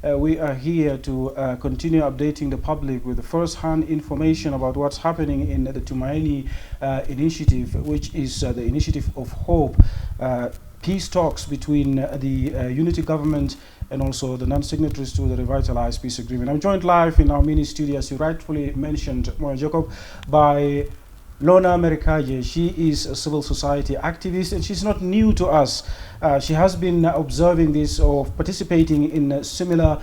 we are here to continue updating the public with the first-hand information about what's happening in the Tumaini Initiative, which is the initiative of hope, peace talks between the unity government and also the non-signatories to the revitalized peace agreement. I'm joined live in our mini studio, as you rightfully mentioned, Jacob, by Lorna Merekaje. She is a civil society activist, and she's not new to us. She has been observing this or participating in similar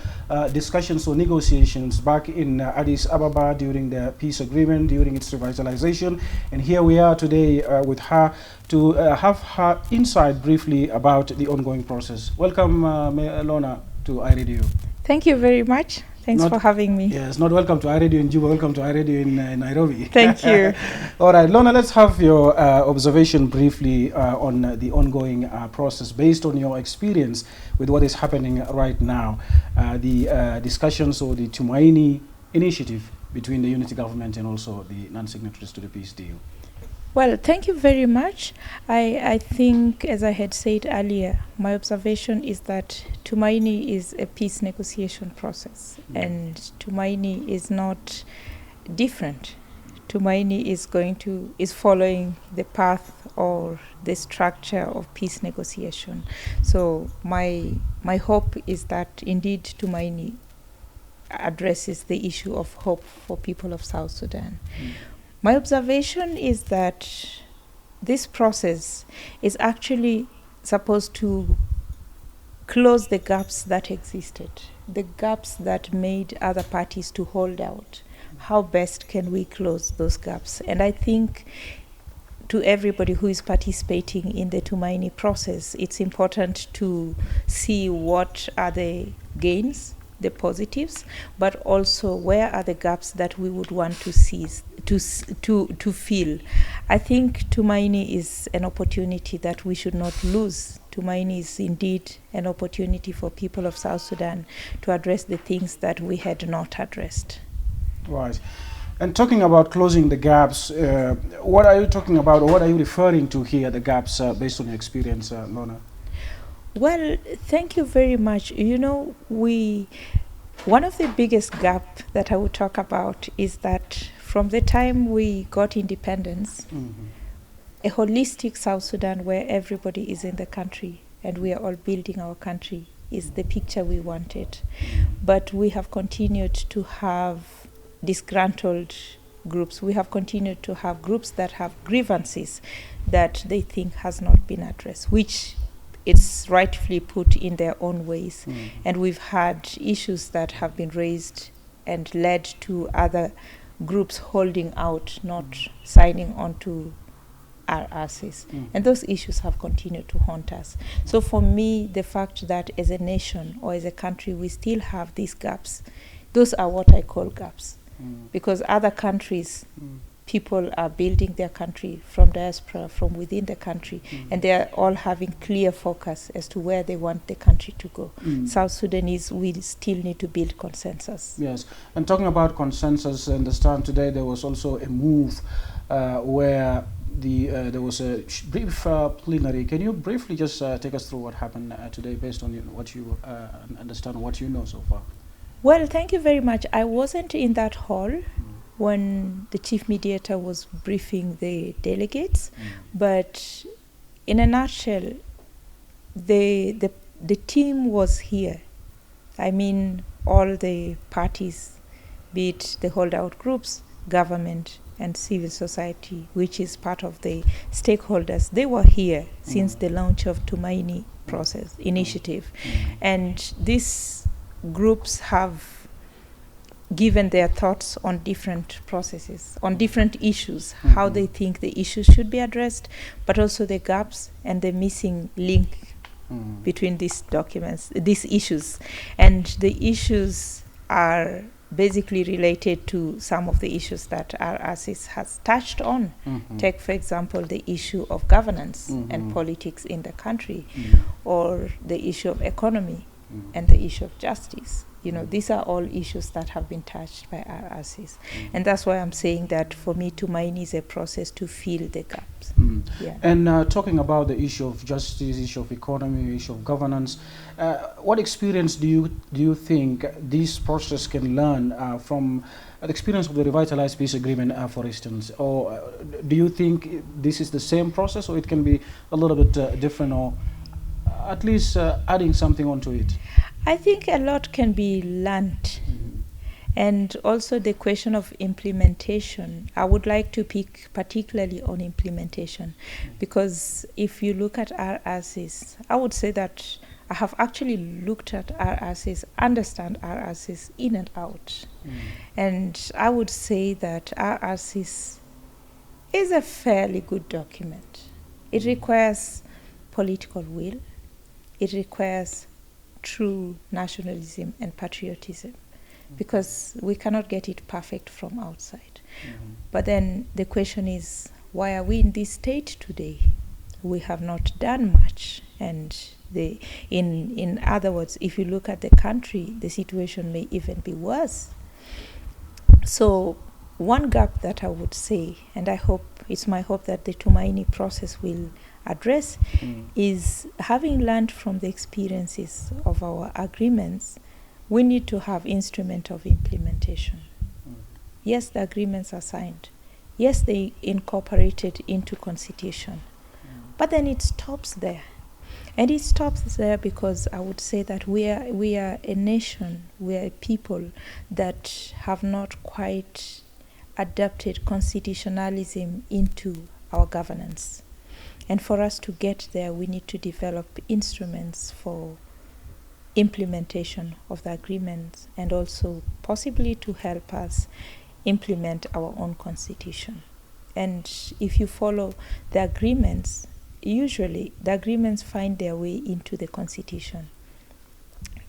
discussions or negotiations back in Addis Ababa during the peace agreement, during its revitalization. And here we are today with her to have her insight briefly about the ongoing process. Welcome, Lorna, to iRadio. Thank you very much. Thanks for having me. Yes, not welcome to iRadio in Juba, welcome to iRadio in Nairobi. Thank you. All right, Lorna, let's have your observation briefly on the ongoing process based on your experience with what is happening right now, the discussions or the Tumaini Initiative between the unity government and also the non-signatories to the peace deal. Well, thank you very much. I think, as I had said earlier, my observation is that Tumaini is a peace negotiation process, and Tumaini is not different. Tumaini is following the path or the structure of peace negotiation. So my hope is that indeed Tumaini addresses the issue of hope for people of South Sudan. My observation is that this process is actually supposed to close the gaps that existed, the gaps that made other parties to hold out. How best can we close those gaps? And I think to everybody who is participating in the Tumaini process, it's important to see what are the gains, the positives, but also where are the gaps that we would want to seize, to fill. I think Tumaini is an opportunity that we should not lose. Tumaini is indeed an opportunity for people of South Sudan to address the things that we had not addressed. Right. And talking about closing the gaps, what are you talking about, or what are you referring to here, the gaps, based on your experience, Lorna? Well, thank you very much. You know, one of the biggest gap that I would talk about is that from the time we got independence, a holistic South Sudan where everybody is in the country and we are all building our country is the picture we wanted. But we have continued to have disgruntled groups. We have continued to have groups that have grievances that they think has not been addressed, which it's rightfully put in their own ways. And we've had issues that have been raised and led to other groups holding out, not signing on to our asses. And those issues have continued to haunt us. So for me, the fact that as a nation or as a country we still have these gaps, those are what I call gaps. Because other countries, people are building their country from diaspora, from within the country, and they are all having clear focus as to where they want the country to go. South Sudanese, we still need to build consensus. Yes, and talking about consensus, I understand today there was also a move where there was a brief plenary. Can you briefly just take us through what happened today based on what you understand, what you know so far? Well, thank you very much. I wasn't in that hall when the chief mediator was briefing the delegates, but in a nutshell, the team was here. I mean, all the parties, be it the holdout groups, government, and civil society, which is part of the stakeholders, they were here since the launch of Tumaini process initiative. And these groups have given their thoughts on different processes, on different issues, how they think the issues should be addressed, but also the gaps and the missing link between these documents, these issues. And the issues are basically related to some of the issues that our ASIS has touched on. Take, for example, the issue of governance and politics in the country, or the issue of economy, and the issue of justice. These are all issues that have been touched by RRCs. And that's why I'm saying that for me, Tumaini is a process to fill the gaps. Yeah. And talking about the issue of justice, issue of economy, issue of governance, what experience do you think this process can learn from the experience of the revitalized peace agreement, for instance? Or do you think this is the same process, or it can be a little bit different, or at least adding something onto it? I think a lot can be learned. And also the question of implementation, I would like to pick particularly on implementation, because if you look at RRCs, I would say that I have actually looked at RRCs, understand RRCs in and out. And I would say that RRCs is a fairly good document. It requires political will. It requires true nationalism and patriotism, because we cannot get it perfect from outside. But then the question is, why are we in this state today? We have not done much. And in other words, if you look at the country, the situation may even be worse. So one gap that I would say, and it's my hope that the Tumaini process will address, is having learned from the experiences of our agreements, we need to have instrument of implementation. Yes, the agreements are signed. Yes, they incorporated into constitution. But then it stops there. And it stops there because I would say that we are a nation, we are a people that have not quite adapted constitutionalism into our governance. And for us to get there, we need to develop instruments for implementation of the agreements, and also possibly to help us implement our own constitution. And if you follow the agreements, usually the agreements find their way into the constitution.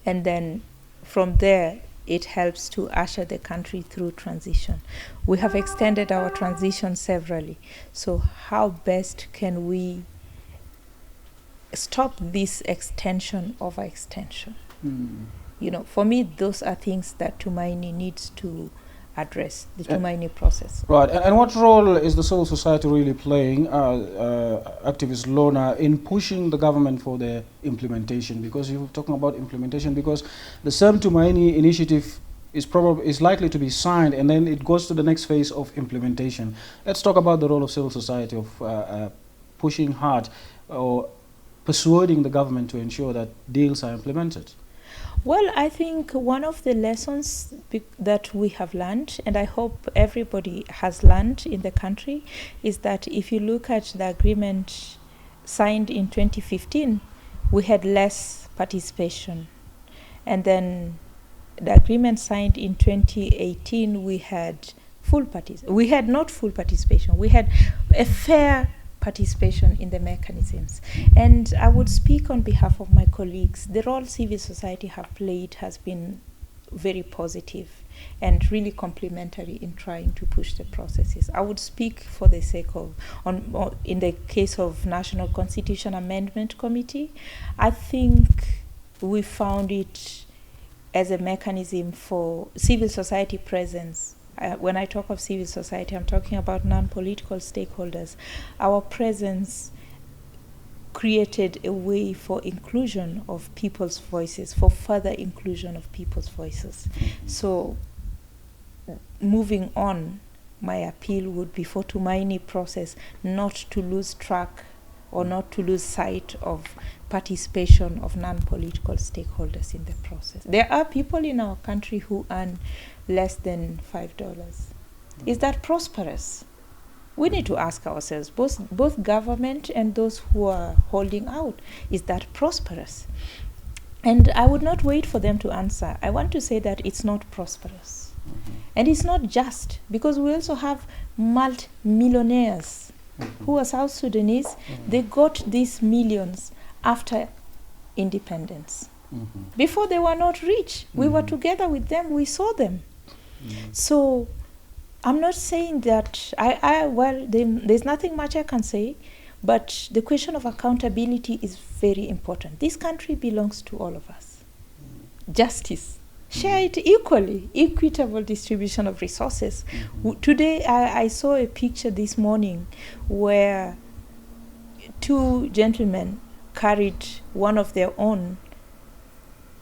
And then from there, it helps to usher the country through transition. We have extended our transition severally. So how best can we stop this extension over extension? For me, those are things that Tumaini needs to address, the Tumaini process. Right, and what role is the civil society really playing, activist Lorna, in pushing the government for the implementation? Because you're talking about implementation, because the same Tumaini initiative is likely to be signed, and then it goes to the next phase of implementation. Let's talk about the role of civil society, of pushing hard or persuading the government to ensure that deals are implemented. Well, I think one of the lessons that we have learned, and I hope everybody has learned in the country, is that if you look at the agreement signed in 2015, we had less participation. And then the agreement signed in 2018, we had full participation. We had not full participation. We had a fair participation in the mechanisms. And I would speak on behalf of my colleagues. The role civil society have played has been very positive and really complementary in trying to push the processes. I would speak for the sake of, in the case of National Constitution Amendment Committee, I think we found it as a mechanism for civil society presence. When I talk of civil society, I'm talking about non-political stakeholders. Our presence created a way for inclusion of people's voices, for further inclusion of people's voices. So moving on, my appeal would be for Tumaini process not to lose track or not to lose sight of participation of non-political stakeholders in the process. There are people in our country who earn less than $5. Is that prosperous? We need to ask ourselves, both government and those who are holding out, is that prosperous? And I would not wait for them to answer. I want to say that it's not prosperous. And it's not just, because we also have multi-millionaires who are South Sudanese. They got these millions after independence. Before they were not rich. We were together with them, we saw them. So I'm not saying that, there's nothing much I can say, but the question of accountability is very important. This country belongs to all of us. justice. Share it equally, equitable distribution of resources. Today, I saw a picture this morning where two gentlemen carried one of their own,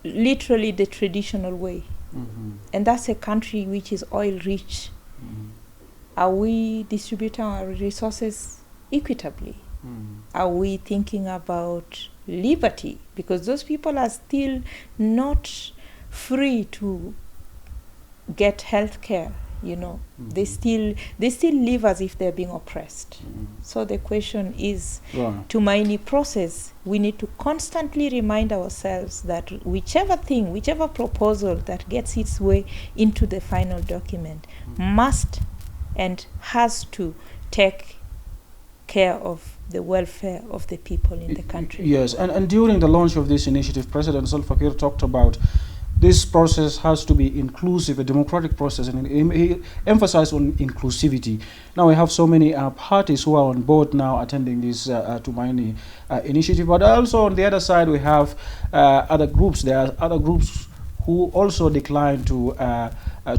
literally the traditional way. And that's a country which is oil rich. Are we distributing our resources equitably? Are we thinking about liberty? Because those people are still not free to get health care, you know. They still live as if they're being oppressed. So the question is, Tumaini process, we need to constantly remind ourselves that whichever proposal that gets its way into the final document must and has to take care of the welfare of the people in the country. Yes, and during the launch of this initiative, President Salva Kiir talked about this process has to be inclusive, a democratic process, and he emphasized on inclusivity. Now we have so many parties who are on board now attending this Tumaini initiative, but also on the other side we have other groups. There are other groups who also declined to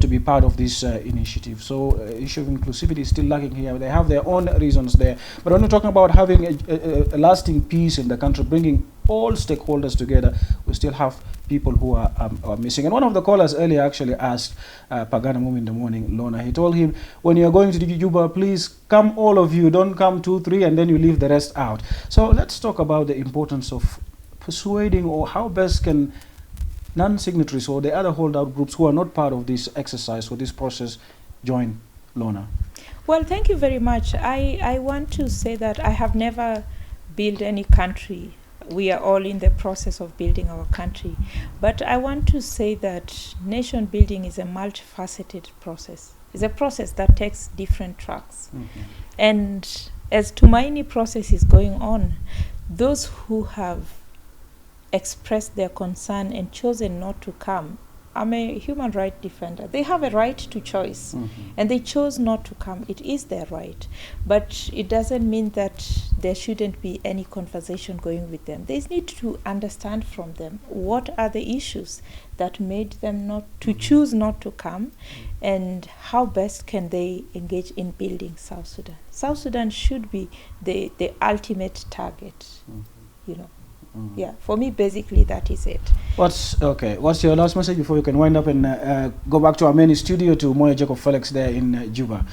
be part of this initiative. So issue of inclusivity is still lacking here. They have their own reasons there. But when we're talking about having a lasting peace in the country, bringing all stakeholders together, we still have people who are missing. And one of the callers earlier actually asked Pagana Mum in the morning, Lorna, he told him, when you're going to Juba, please come all of you, don't come 2, 3, and then you leave the rest out. So let's talk about the importance of persuading, or how best can non-signatories or the other holdout groups who are not part of this exercise or this process join, Lorna? Well, thank you very much. I want to say that I have never built any country. We are all in the process of building our country. But I want to say that nation building is a multifaceted process. It's a process that takes different tracks. And as Tumaini process is going on, those who have expressed their concern and chosen not to come, I'm a human rights defender. They have a right to choice, and they chose not to come. It is their right. But it doesn't mean that there shouldn't be any conversation going with them. They need to understand from them what are the issues that made them not to choose not to come, and how best can they engage in building South Sudan. South Sudan should be the ultimate target, you know. Yeah, for me, basically, that is it. What's your last message before you can wind up and go back to our main studio, to Moya Jacob Felix there in Juba?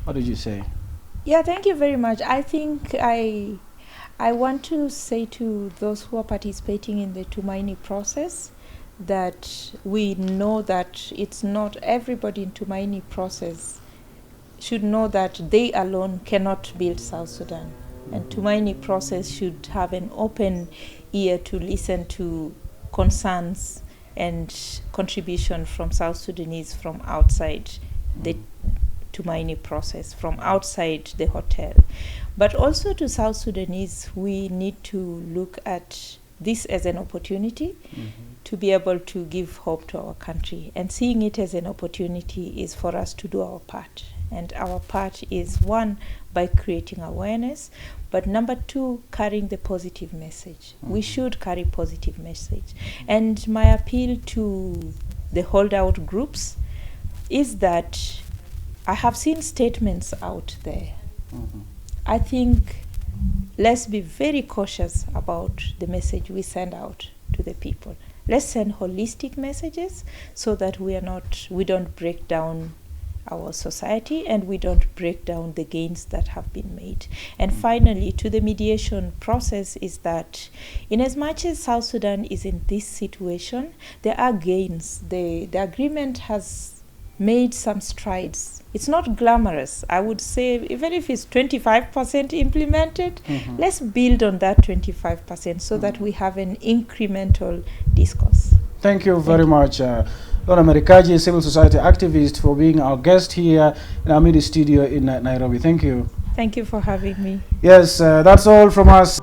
What did you say? Yeah, thank you very much. I think I want to say to those who are participating in the Tumaini process that we know that it's not everybody in Tumaini process should know that they alone cannot build South Sudan. And Tumaini process should have an open ear to listen to concerns and contribution from South Sudanese from outside the Tumaini process, from outside the hotel. But also to South Sudanese, we need to look at this as an opportunity to be able to give hope to our country. And seeing it as an opportunity is for us to do our part. And our part is, one, by creating awareness, but number two, carrying the positive message. We should carry positive message. And my appeal to the holdout groups is that I have seen statements out there. I think let's be very cautious about the message we send out to the people. Let's send holistic messages so that we don't break down our society and we don't break down the gains that have been made. And finally, to the mediation process, is that in as much as South Sudan is in this situation, there are gains. The agreement has made some strides. It's not glamorous. I would say even if it's 25% implemented, let's build on that 25% so that we have an incremental discourse. Thank you very much. Lorna Merekaje, civil society activist, for being our guest here in our media studio in Nairobi. Thank you. Thank you for having me. Yes, that's all from us.